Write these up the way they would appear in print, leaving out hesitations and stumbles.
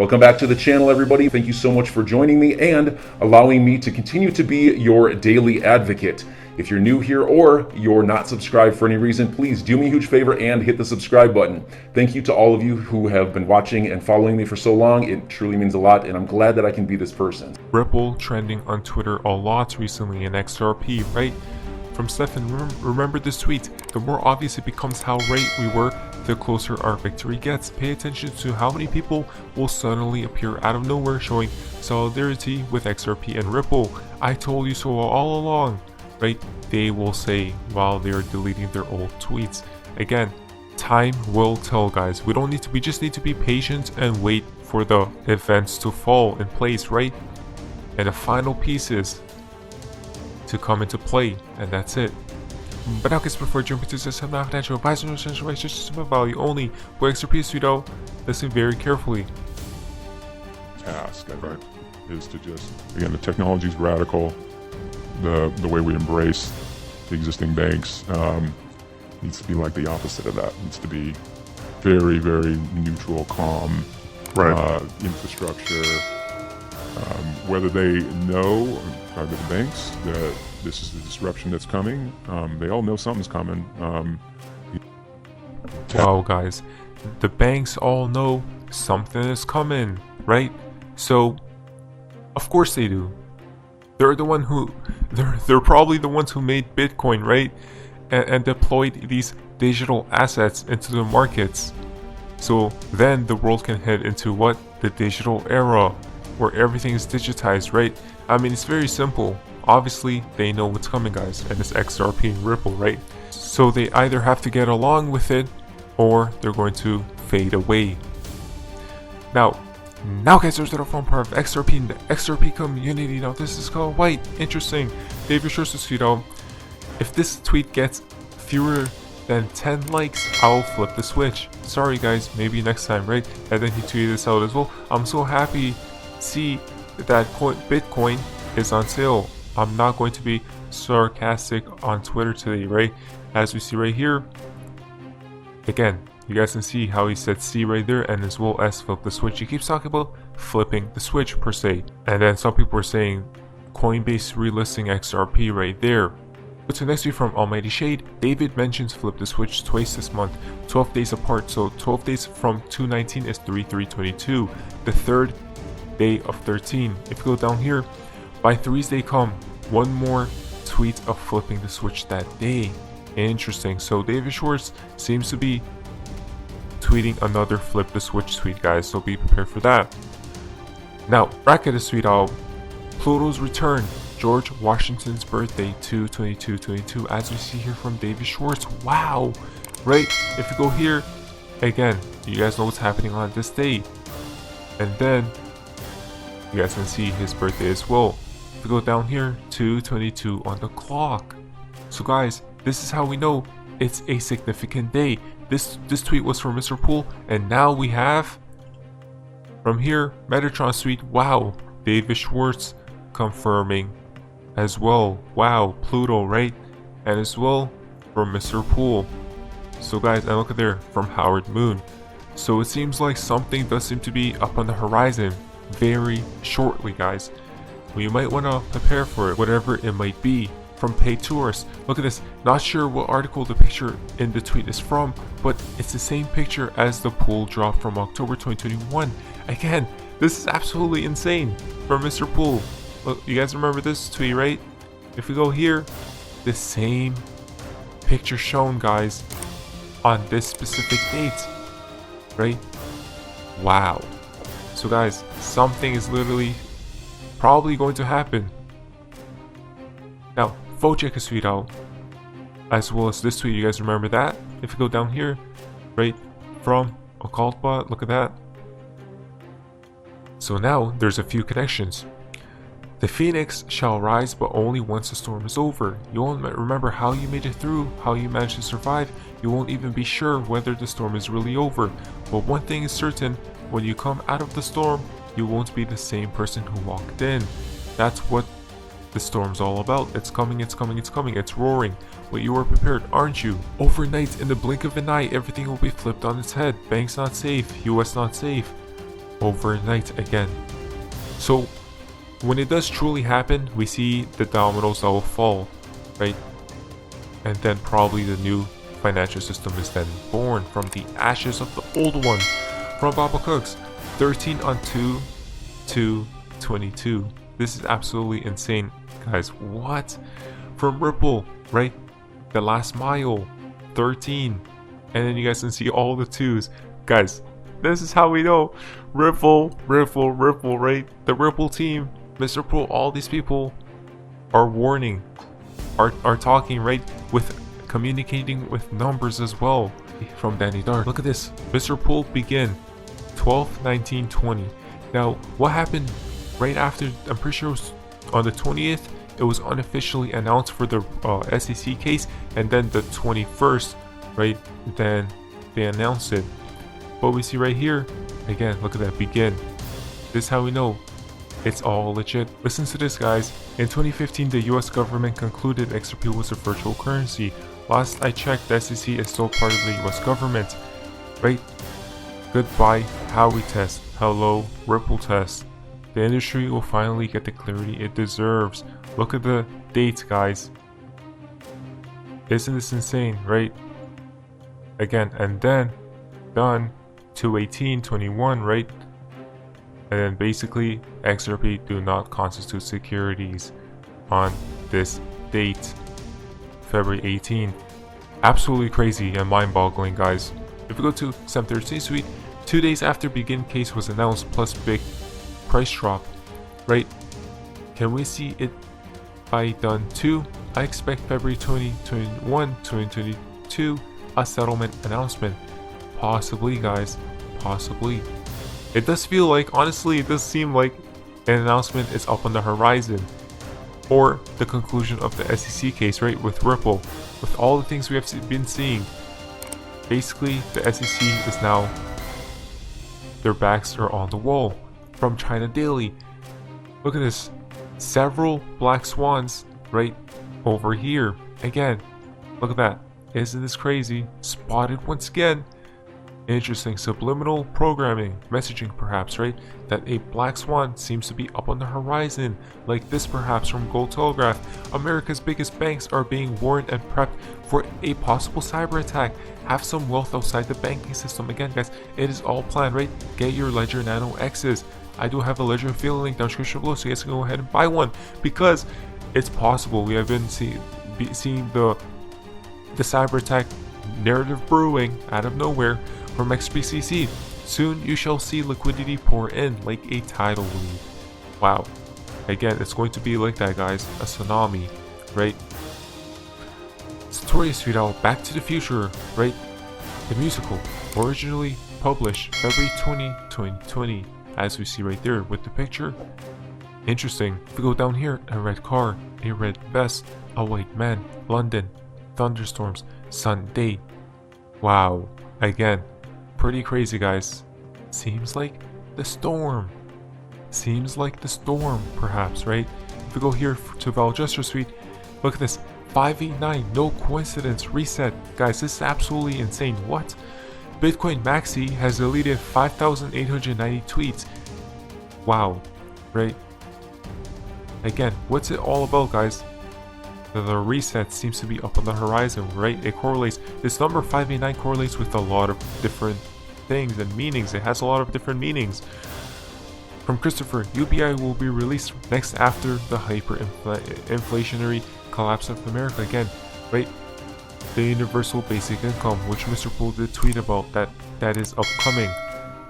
Welcome back to the channel, everybody. Thank you so much for joining me and allowing me to continue to be your daily advocate. If you're new here or you're not subscribed for any reason, please do me a huge favor and hit the subscribe button. Thank you to all of you who have been watching and following me for so long. It truly means a lot, and I'm glad that I can be this person. Ripple trending on Twitter a lot recently in XRP, right? From Stefan, remember this tweet: the more obvious it becomes how right we were, the closer our victory gets. Pay attention to how many people will suddenly appear out of nowhere showing solidarity with XRP and Ripple. I told you so all along, right? They will say while they're deleting their old tweets. Again, time will tell, guys. We just need to be patient and wait for the events to fall in place, right? And the final pieces to come into play, and that's it. But now, guys, before jumping into this, I'm not financial advisor, no essential advice, just some value only. For XRP pseudo, listen very carefully. Task, right, is to just, again, the technology is radical. The way we embrace the existing banks needs to be like the opposite of that. It needs to be very, very neutral, calm, right, infrastructure. Whether they know, the banks, that this is the disruption that's coming, they all know something's coming. Wow, guys, the banks all know something is coming, right? So, of course they do. They're the one who, they're probably the ones who made Bitcoin, right? And deployed these digital assets into the markets. So then the world can head into what? The digital era, where everything is digitized, right? I mean, it's very simple. Obviously, they know what's coming, guys, and it's XRP and Ripple, right? So they either have to get along with it, or they're going to fade away. Now guys, there's the fun part of XRP and the XRP community. Now this is called white. Interesting. David Schwartz's tweet out: if this tweet gets fewer than 10 likes, I'll flip the switch. Sorry guys, maybe next time, right? And then he tweeted this out as well: I'm so happy to see that Bitcoin is on sale. I'm not going to be sarcastic on Twitter today, right? As we see right here, again, you guys can see how he said C right there, and as well as flip the switch. He keeps talking about flipping the switch per se. And then some people are saying Coinbase relisting XRP right there. But to next week from Almighty Shade, David mentions flip the switch twice this month, 12 days apart. So 12 days from 2/19 is 3/3/22, the third day of 13. If you go down here, by Thursday come, one more tweet of flipping the switch that day. Interesting. So David Schwartz seems to be tweeting another flip the switch tweet, guys, so be prepared for that. Now, bracket is tweet out: Pluto's return, George Washington's birthday, 2/22/22, as we see here from David Schwartz. Wow, right? If you go here, again, you guys know what's happening on this day, and then you guys can see his birthday as well. If you go down here, 2/22 on the clock. So guys, this is how we know it's a significant day. This tweet was from Mr. Poole, and now we have from here Metatron's tweet. Wow, David Schwartz confirming as well. Wow, Pluto, right? And as well from Mr. Poole. So guys, and look at there from Howard Moon. So it seems like something does seem to be up on the horizon very shortly, guys. Well, you might want to prepare for it, whatever it might be. From Pay Tourist, look at this. Not sure what article the picture in the tweet is from, but it's the same picture as the pool drop from October 2021. Again, this is absolutely insane from Mr. Poole. Look, you guys remember this tweet, right? If we go here, the same picture shown, guys, on this specific date, right? Wow. So guys, something is literally probably going to happen. Now, Vojek is tweet out, as well as this tweet. You guys remember that? If you go down here, right, from OccultBot, look at that. So now there's a few connections. The phoenix shall rise, but only once the storm is over. You won't remember how you made it through, how you managed to survive. You won't even be sure whether the storm is really over. But one thing is certain: when you come out of the storm, you won't be the same person who walked in. That's what the storm's all about. It's coming, it's coming, it's coming, it's roaring. But you are prepared, aren't you? Overnight, in the blink of an eye, everything will be flipped on its head. Banks not safe, US not safe. overnight again. So when it does truly happen, we see the dominoes that will fall, right? And then probably the new financial system is then born from the ashes of the old one. From Baba Cooks, 13 on 2/2/22. This is absolutely insane, guys. What? From Ripple, right? The last mile, 13. And then you guys can see all the twos. Guys, this is how we know. Ripple, right? The Ripple team, Mr. Pool, all these people are warning, are talking, right? With communicating with numbers as well. From Danny Dark. Look at this. Mr. Pool begin 12/19/20. Now, what happened right after? I'm pretty sure it was on the 20th. It was unofficially announced for the SEC case, and then the 21st, right? Then they announced it. What we see right here, again, look at that, begin. This is how we know it's all legit. Listen to this, guys. In 2015, the US government concluded XRP was a virtual currency. Last I checked, the SEC is still part of the US government, right? Goodbye, Howey test. Hello, Ripple test. The industry will finally get the clarity it deserves. Look at the dates, guys. Isn't this insane, right? Again, and then done 2/18/21, right? And then basically XRP do not constitute securities on this date, February 18th. Absolutely crazy and mind-boggling, guys. If we go to Sem 13 Suite, 2 days after begin case was announced plus big price drop, right? Can we see it by done 2? I expect February 2021, 2022 a settlement announcement. Possibly, guys, possibly. It does feel like, honestly, it does seem like an announcement is up on the horizon, or the conclusion of the SEC case, right? With Ripple, with all the things we have been seeing. Basically, the SEC is now, their backs are on the wall. From China Daily, look at this, several black swans right over here. Again, look at that. Isn't this crazy? Spotted once again. Interesting subliminal programming, messaging perhaps, right? That a black swan seems to be up on the horizon, like this perhaps from Gold Telegraph. America's biggest banks are being warned and prepped for a possible cyber attack. Have some wealth outside the banking system. Again, guys, it is all planned, right? Get your Ledger Nano X's. I do have a Ledger affiliate link down the description below, so you guys can go ahead and buy one, because it's possible. We have been seeing the cyber attack narrative brewing out of nowhere from XBCC. Soon you shall see liquidity pour in like a tidal wave. Wow. Again, it's going to be like that, guys. A tsunami, right? Sartorius tweet out Back to the Future, right? The musical, originally published February 20, 2020, as we see right there with the picture. Interesting. If we go down here, a red car, a red vest, a white man, London, thunderstorms, Sunday. Wow. Again, pretty crazy, guys. Seems like the storm. Seems like the storm, perhaps, right? If we go here to Valgestra Suite, look at this. 589, no coincidence, reset. Guys, this is absolutely insane. What? Bitcoin Maxi has deleted 5,890 tweets. Wow, right? Again, what's it all about, guys? The reset seems to be up on the horizon, right? It correlates. This number 589 correlates with a lot of different things and meanings. It has a lot of different meanings. From Christopher, UBI will be released next after the hyperinflationary collapse of America. Again, right? The universal basic income, which Mr. Pool did tweet about, that is upcoming,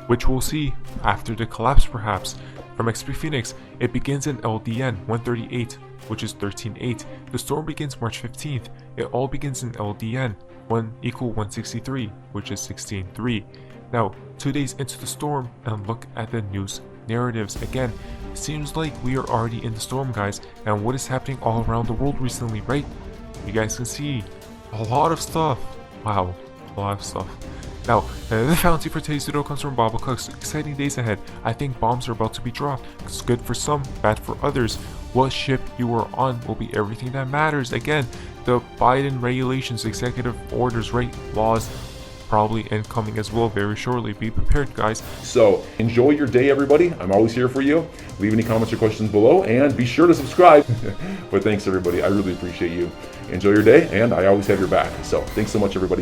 which we'll see after the collapse perhaps. From XP Phoenix, it begins in LDN 138, which is 13.8. The storm begins March 15th. It all begins in LDN 1=163, which is 16.3. Now, 2 days into the storm, and look at the news narratives. Again, it seems like we are already in the storm, guys, and what is happening all around the world recently, right? You guys can see a lot of stuff. Wow, a lot of stuff. Now, the fountain for today's video comes from Baba Cooks. Exciting days ahead. I think bombs are about to be dropped. It's good for some, bad for others. What ship you are on will be everything that matters. Again, the Biden regulations, executive orders, right, laws, probably incoming as well very shortly. Be prepared, guys. So enjoy your day, everybody. I'm always here for you. Leave any comments or questions below, and be sure to subscribe. But thanks, everybody. I really appreciate you. Enjoy your day, and I always have your back. So thanks so much, everybody.